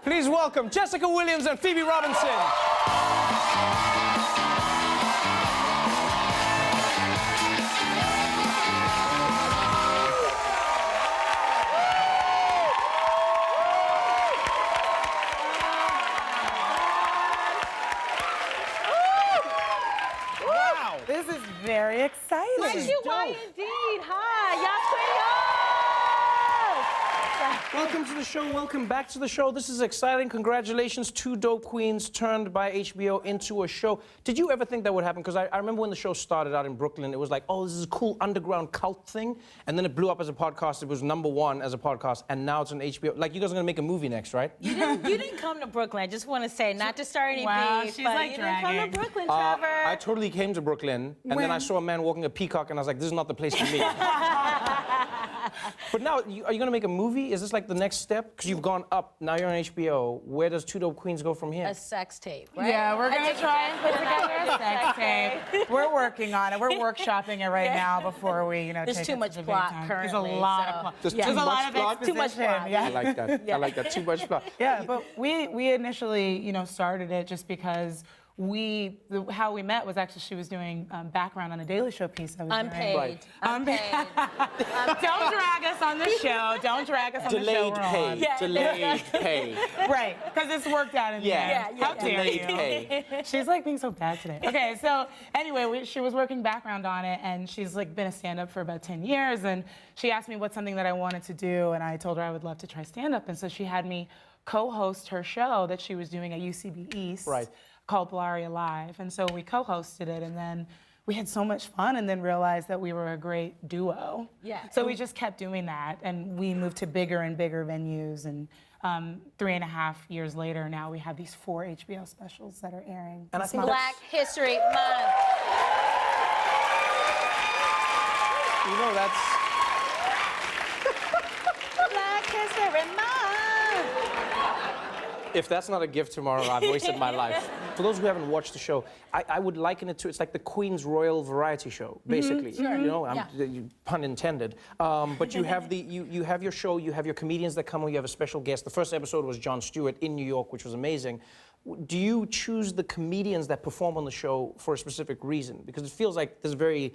Please welcome Jessica Williams and Phoebe Robinson. Wow. This is very exciting. Yes, you are indeed. Hi, y'all pretty. Welcome to the show. Welcome back to the show. This is exciting. Congratulations. Two dope queens turned by HBO into a show. Did you ever think that would happen? Because I remember when the show started out in Brooklyn, it was like, oh, this is a cool underground cult thing. And then it blew up as a podcast. It was #1 as a podcast. And now it's on HBO. Like, you guys are going to make a movie next, right? You didn't come to Brooklyn. I just want to say, not to start any beef, she's but like you didn't come to Brooklyn, Trevor. I totally came to Brooklyn. And then I saw a man walking a peacock. And I was like, this is not the place for me. But now, are you going to make a movie? Is this like the next step? Because you've gone up, now you're on HBO. Where does Two Dope Queens go from here? A sex tape, right? Yeah, we're gonna try and put together a sex tape. We're working on it. We're workshopping it right now before we, There's take too it much to the big plot time. currently. There's a lot of plot. There's There's too a lot much of plot? Too much exposition. plot. Yeah. I like that. I like that. Too much plot. Yeah, but we initially, started it just because how we met was actually she was doing background on a Daily Show piece I was doing. Unpaid. Right. Unpaid. Don't drag us on the show. Don't drag us on the show. Delayed we're pay. on. Yeah. Delayed pay. Right, because it's worked out in the end. Yeah, How dare Delayed you? pay. She's like being so bad today. Okay, so anyway, she was working background on it, and she's like been a stand-up for about 10 years, and she asked me what's something that I wanted to do, and I told her I would love to try stand-up, and so she had me co-host her show that she was doing at UCB East. Right. Called Blaria Live, and so we co-hosted it, and then we had so much fun, and then realized that we were a great duo. Yeah. So we just kept doing that, and we moved to bigger and bigger venues, and 3.5 years later, now we have these 4 HBO specials that are airing. And I this think month. Black History Month. That's... Black History Month. If that's not a gift tomorrow, I've wasted my life. For those who haven't watched the show, I would liken it to, it's like the Queen's Royal Variety Show, basically. Pun intended. But you have you have your show, you have your comedians that come on, you have a special guest. The first episode was Jon Stewart in New York, which was amazing. Do you choose the comedians that perform on the show for a specific reason? Because it feels like there's very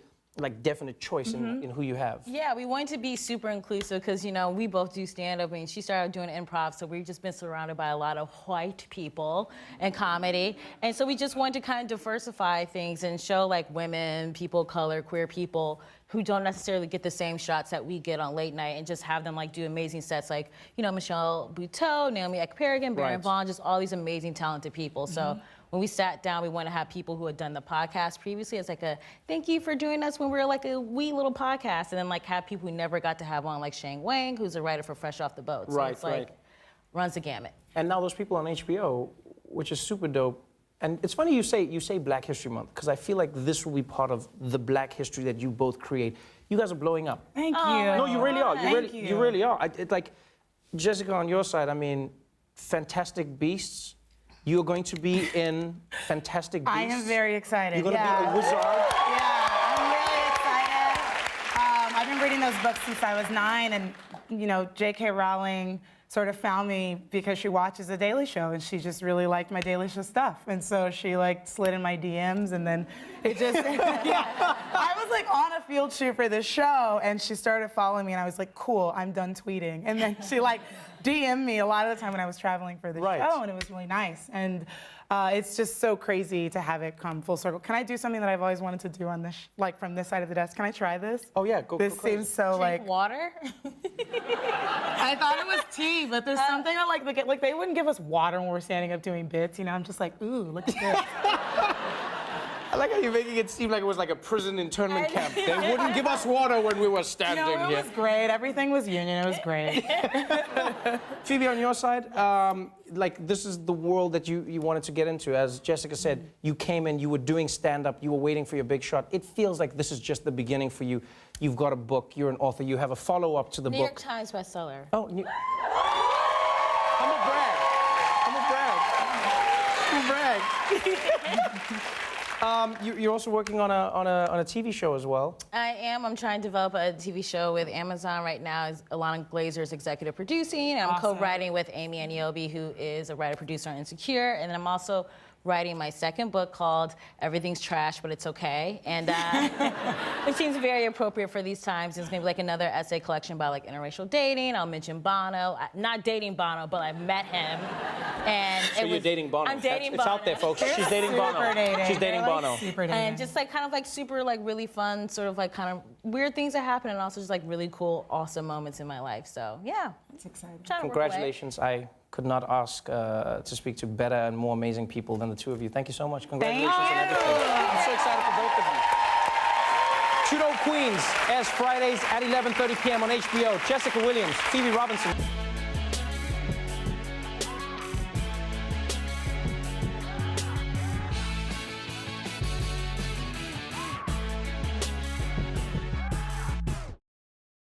definite choice in who you have. Yeah, we wanted to be super inclusive because, we both do stand-up. I mean, she started doing improv, so we've just been surrounded by a lot of white people and comedy. And so we just wanted to kind of diversify things and show, women, people of color, queer people who don't necessarily get the same shots that we get on late night, and just have them, do amazing sets like, Michelle Buteau, Naomi Ekperigin, Baron Vaughn, just all these amazing, talented people. So when we sat down, we want to have people who had done the podcast previously. It's like a thank you for doing us when we were like a wee little podcast, and then have people who never got to have on, like Shane Wang, who's a writer for Fresh Off the Boat. So it's runs the gamut. And now those people on HBO, which is super dope. And it's funny you say Black History Month, because I feel like this will be part of the Black history that you both create. You guys are blowing up. Thank you. No, you really are. You really are. Jessica, on your side, Fantastic Beasts. You're going to be in Fantastic Beasts. I am very excited. You're going to be a wizard. Yeah, I'm really excited. I've been reading those books since I was 9, and J.K. Rowling sort of found me because she watches The Daily Show, and she just really liked my Daily Show stuff, and so she slid in my DMs, and then it just I was on a field shoot for this show, and she started following me, and I was like, cool, I'm done tweeting, and then she DM'd me a lot of the time when I was traveling for the show, and it was really nice. And it's just so crazy to have it come full circle. Can I do something that I've always wanted to do on this, from this side of the desk? Can I try this? Oh yeah, go. This crazy. seems so Drink water? I thought it was tea, but there's something that they wouldn't give us water when we're standing up doing bits. I'm just like, ooh, look at this. I like how you're making it seem like it was like a prison internment camp. They wouldn't give us water when we were standing it here. was great. Everything was union. It was great. Phoebe, on your side, this is the world that you wanted to get into. As Jessica said, you came in, you were doing stand-up, you were waiting for your big shot. It feels like this is just the beginning for you. You've got a book, you're an author, you have a follow-up to the book. New York Times bestseller. Oh, Humble brag. You're also working on a TV show as well. I am. I'm trying to develop a TV show with Amazon right now. Alana Glazer's executive producing. And I'm Awesome. co-writing with Amy Aniobi, who is a writer-producer on Insecure. And then I'm also writing my second book called Everything's Trash, But It's Okay. And it seems very appropriate for these times. It's gonna be like another essay collection about like interracial dating. I'll mention Bono. Not dating Bono, but I met him. And So you're dating Bono. I'm dating Bono. It's out there, folks. She's dating Bono. She's dating Bono. Super dating. And just like kind of like super like really fun, sort of like kind of weird things that happen, and also just like really cool, awesome moments in my life. So yeah, It's exciting. trying to work away. Congratulations. I could not ask to speak to better and more amazing people than the two of you. Thank you so much. Congratulations on everything. I'm so excited for both of you. Trudeau Queens airs Fridays at 11:30 p.m. on HBO. Jessica Williams, Phoebe Robinson.